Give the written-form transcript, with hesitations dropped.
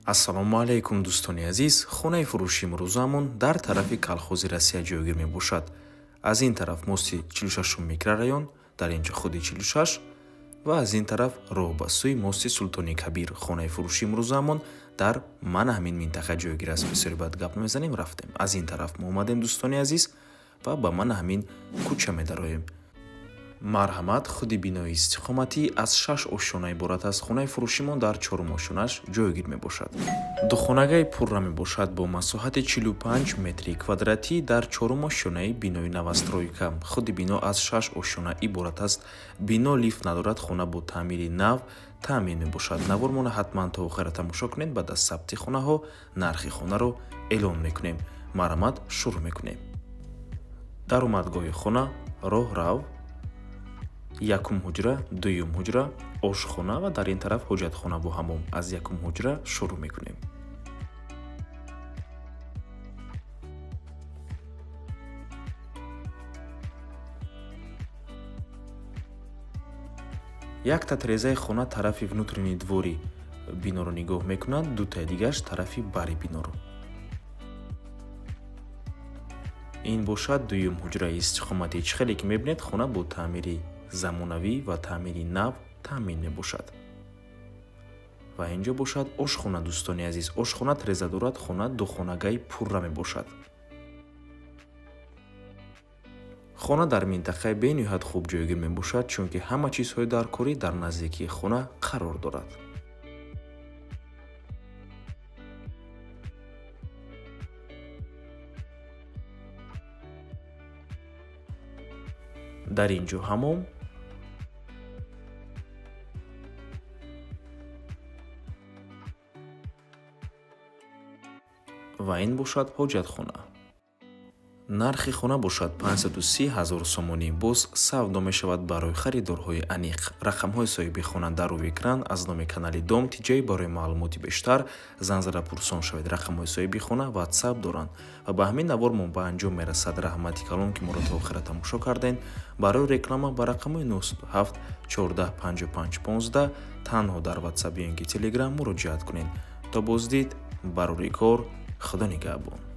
ассалому алайкум дӯстони азиз, хонаи фурӯши имрӯзамон дар тарафи колхози Россия ҷойгир мебошад. Аз ин тараф мости 46 микрорайон, дар ин ҷо худи 46 ва аз ин тараф роҳ ба сӯи мости Султони Кабир. Хонаи фурӯши имрӯзамон дар мана ҳамин минтақа ҷойгир аст. Бисёре баъд гап намезанем, рафтем. Аз ин тараф мо омадем дӯстони азиз ва ба мана ҳамин кӯча медароем. марҳамат, худи бинои истиқоматӣ аз 6 ошшона иборат аст. Хонаи фурӯшимон дар 4 ошшонаш ҷойгир мебошад. Духонагаи пурра мебошад бо масоҳати 45 метри квадратӣ дар 4 ошшонаи бинои новостройка. Худи бино аз 6 ошшона иборат аст. Бино лифт надорад. Хона бо таъмири нав таъмин мебошад. Навормона ҳатман то охира тамошо кунед. Баъд аз сабти хонаҳо нархи хонаро эълон мекунем. марҳамат, шурӯъ мекунем. даромадгоҳи хона роҳ рав, якум ҳуҷра, дуюм ҳуҷра, ошхона ва дар ин тараф ҳоҷатхона бо ҳамом. Аз якум ҳуҷра шурӯъ мекунем. якта тирезаи хона тарафи внутрини двори биноро нигоҳ мекунад, дутаи дигараш тарафи бари биноро. ин бошад дуюм ҳуҷраи истиқомати. чихеле ки мебинед, хона бо таъмири замонавӣ ва таъмири нав таъмин мебошад. ва ин ҷо бошад ошхона дӯстони азиз. Ошхона тиреза дорад. хона духонагаи пурра мебошад. хона дар минтақаи бениҳоят хуб ҷойгир мебошад, чунки ҳама чизҳои даркорӣ дар наздикии хона қарор дорад. дар ин ҷо ҳамом, ва ин бошад ҳоҷатхона. нархи хона бошад 530 000 сомонӣ. боз савдо мешавад барои харидорҳои аниқ. рақамҳои соҳиби хона дар рӯи экран. аз номи канали дом тиҷаи барои маълумоти бештар зан зада пурсон шавед. рақамҳои соҳиби хона ватсап доранд ва ба ҳамин навор мо ба анҷом мерасад. раҳмати калон ки моро то охира тамошо кардем. барои реклама ба рақамҳои 97 14 55 15 танҳо дар ватсап ё ин ки телеграм муроҷиат кунед. то боздид барори кор. худо нигаҳбон.